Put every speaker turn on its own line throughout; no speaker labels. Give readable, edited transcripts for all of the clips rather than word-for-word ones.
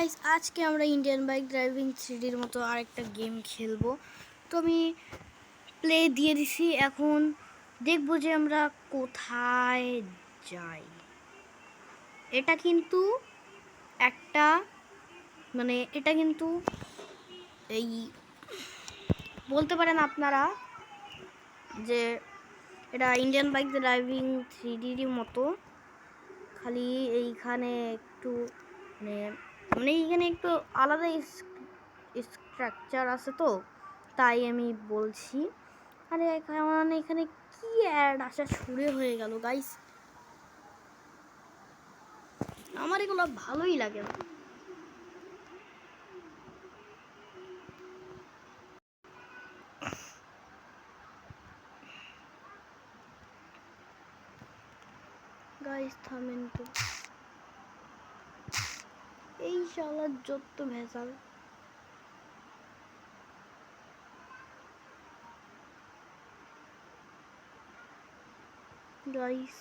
আজকে আমরা Indian bike driving 3Dর মতো আরেকটা গেম খেলবো। তো আমি প্লে দিয়ে দিছি, এখন দেখবো যে আমরা কোথায় যাই। এটা কিন্তু একটা এটা কিন্তু এই বলতে পারেন আপনারা যে এটা ইন্ডিয়ান বাইক ড্রাইভিং 3Dর মতো, খালি এইখানে একটু এইখানে একটু আলাদা স্ট্রাকচার আছে, তো তাই আমি বলছি। আরে এখানে কি অ্যাড আসা শুরু হয়ে গেল গাইস, আমার এগুলো ভালোই লাগে না। গাইস থামেন তো, এই শালার যত ভেজাল। গাইস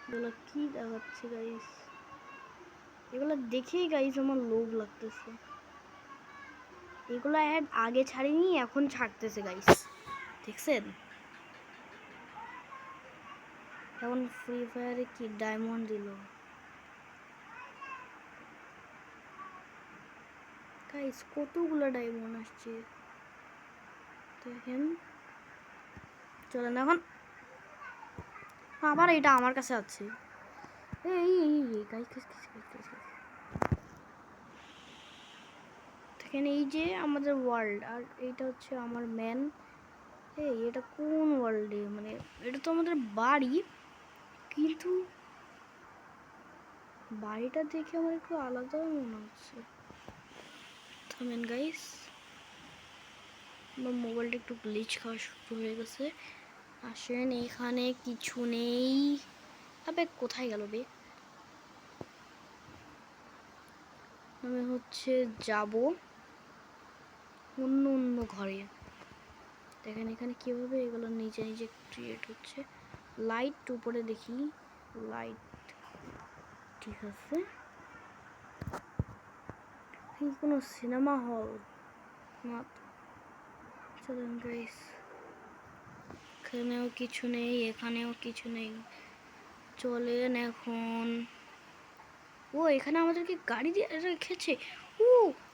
এগুলো কি দেখাচ্ছে গাইস, এগুলো দেখেই গাইস আমার লোভ লাগতেছে। এগুলো অ্যাড আগে ছাড়িনি, এখন ছাড়তেছে গাইস, দেখছেন? এখন ফ্রি ফায়ারে কি ডায়মন্ড দিল গাইস, কতগুলো ডায়মন্ড আসছে দেখেন। চলেন এখন, আবার এটা আমার কাছে আছে। দেখেন এই যে আমাদের ওয়ার্ল্ড, আর এইটা হচ্ছে আমার ম্যান। এটা কোন ওয়ার্ল্ডে, এটা তো আমাদের বাড়ি, কিন্তু বাড়িটা দেখে আমার একটু আলাদা মনে হচ্ছে। থামেন গাইস, আমার মোবাইলটা একটু গ্লিচ খাওয়া শুরু হয়ে গেছে। আসেন, এখানে কিছু নেই। আবে কোথায় গেল বে? আমি যাব অন্য ঘরে। দেখেন এখানে কিভাবে এগুলো নিজে নিজে ক্রিয়েট হচ্ছে। লাইট উপরে দেখি, লাইট ঠিক আছে। কোনো সিনেমা হল না। চলেন গাইস, এখানেও কিছু নেই, এখানেও কিছু নেই। চলেন এখন। এখানে আমাদেরকে গাড়ি দিয়ে রেখেছে।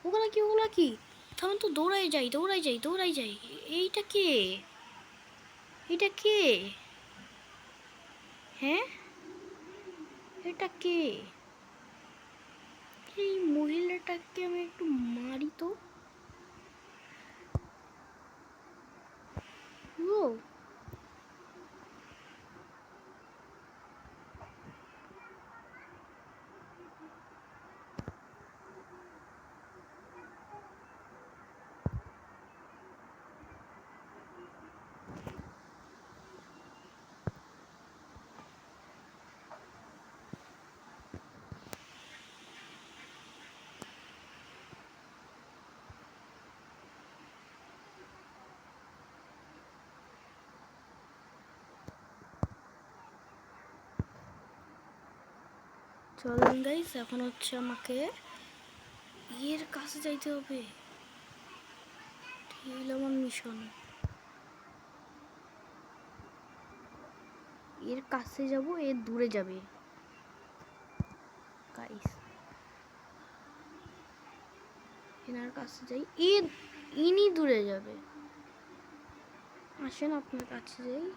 ওগুলা কি? তখন তো দৌড়াই যাই। এইটা কে? হ্যাঁ, এটা কে? এই মহিলাটাকে আমি একটু মারি তো। চলেন গাইস, এখন আমাকে এর কাছে যাইতে হবে। ঠিক আমার মিশন, এর কাছে যাব, এর দূরে যাবে গাইস। এনার কাছে যাই, ইনি দূরে যাবে। আসেন আপনার কাছে যাই।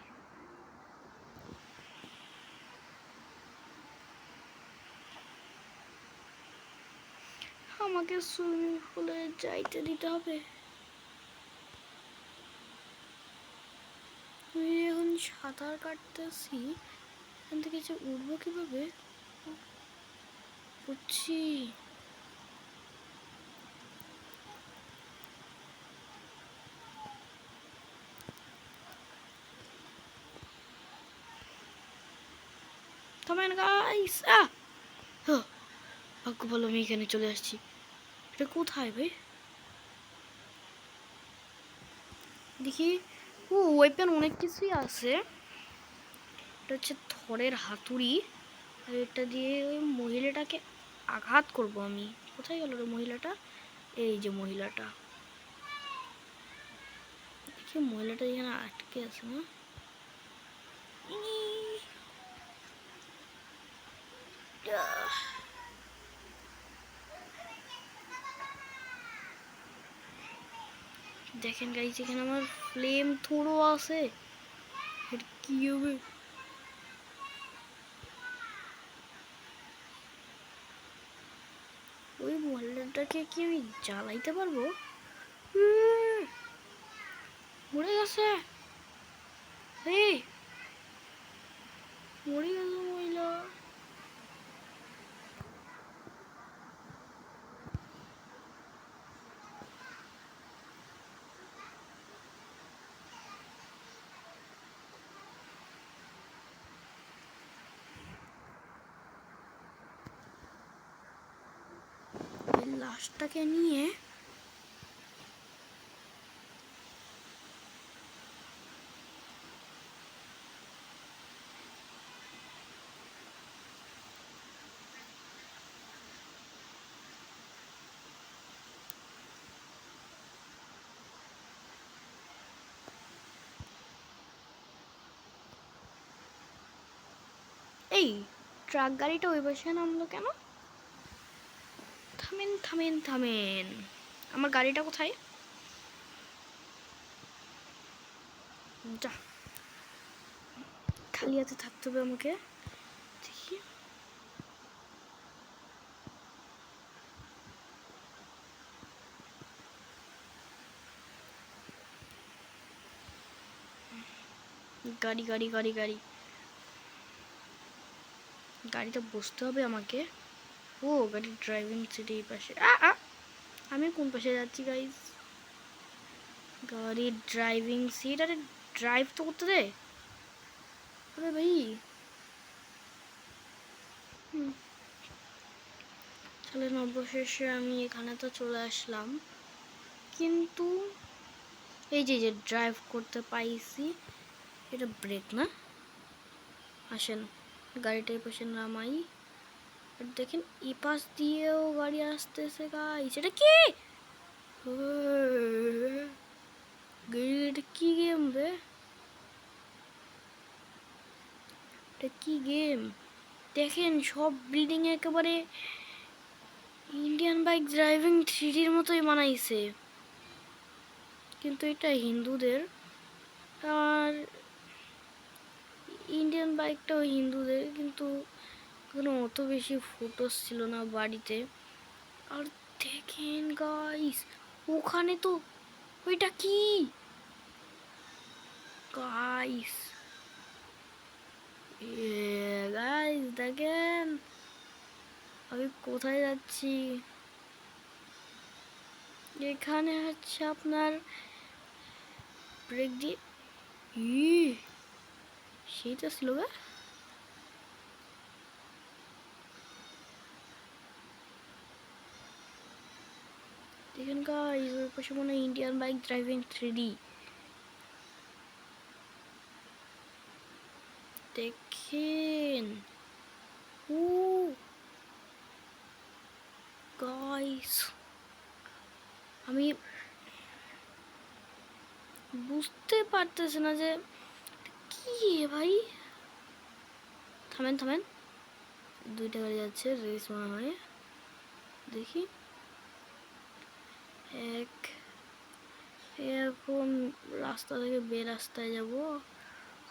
আমাকে সুইমিং পুলে যাইতে দিতে হবে। আমি এখন সাঁতার কাটতেছি, এখান থেকে যে উঠবো কিভাবে বুঝছি। থামেন গাইস, ভাগ্য ভালো আমি এখানে চলে আসছি। এটা কোথায় ভাই? দেখি, ওয়েপেন অনেক কিছুই আছে। এটা হচ্ছে থরের হাতুড়ি, আর এটা দিয়ে ওই মহিলাটাকে আঘাত করব আমি। কোথায় গেল রে মহিলাটা? এই যে মহিলাটা, দেখি মহিলাটা এখানে আটকে আছে না? দেখেন গাইস, এখানে আমার ফ্লেম থ্রো আছে। এটা কি হবে? ওই মহিলাটাকে কি আমি জ্বালাইতে পারবো? মরে গেছে। এই মরে গেছে মহিলা। এই লাশটাকে নিয়ে এই ট্রাক গাড়িটা ওই পাশে নামলো কেন? থামেন থামেন থামেন, আমার গাড়িটা কোথায়? যা, খালি হাতে থাকতে হবে আমাকে। দেখি গাড়ি গাড়ি গাড়ি গাড়ি, গাড়িটা বসতে হবে আমাকে। ও গাড়ির ড্রাইভিং সিট এই পাশে। আমি কোন পাশে যাচ্ছি গাইস? গাড়ির ড্রাইভিং সিট, আরে ড্রাইভ তো করতে দে। আরে ভাই তাহলে অবশেষে আমি এখানে তো চলে আসলাম, কিন্তু এই যে ড্রাইভ করতে পাইছি। এটা ব্রেক না? আসেন গাড়িটা এই পাশে নামাই। আর দেখেন এই পাশ দিয়েও গাড়ি আসতেছে গাইস। এটা কি? এটা কি গেম রে? এটা কি গেম? দেখেন সব বিল্ডিং একেবারে ইন্ডিয়ান বাইক ড্রাইভিং 3Dর মতোই বানাইছে, কিন্তু এটা হিন্দুদের। আর ইন্ডিয়ান বাইকটাও হিন্দুদের, কিন্তু কোনো অত বেশি ফটোস ছিল না বাড়িতে। আর দেখেন গাইস, ওখানে তো ওইটা কি গাইস? গাইস দেখেন আমি কোথায় যাচ্ছি। এখানে হচ্ছে আপনার ব্রেক দিয়ে সেইটা ছিল গা। দেখেন গাইস ওর পাশে মনে হয় ইন্ডিয়ান বাইক ড্রাইভিং 3D। দেখেন ও গাইস, আমি বুঝতে পারতেছি না যে কি ভাই। থামেন থামেন, দুইটা গাড়ি যাচ্ছে রেস মনে হয়। দেখি এক, এখন রাস্তা থেকে বে রাস্তায় যাব।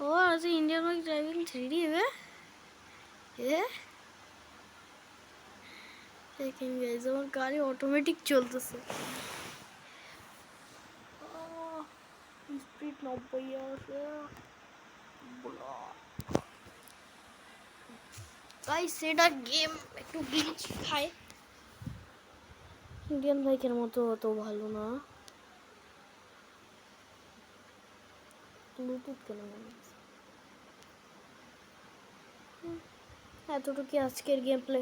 ও আছে ইন্ডিয়ান বাইক ড্রাইভিং 3D হবে। দেখেন গাইস আমার গাড়ি অটোমেটিক চলতেছে। স্পিড 90 আছে। গাইস এটা গেম একটু গ্লিচ খায়, ইন্ডিয়ান বাইকের মতো অত ভালো না। ব্লুটুথ কেন এতটুকু আজকের গেম প্লে।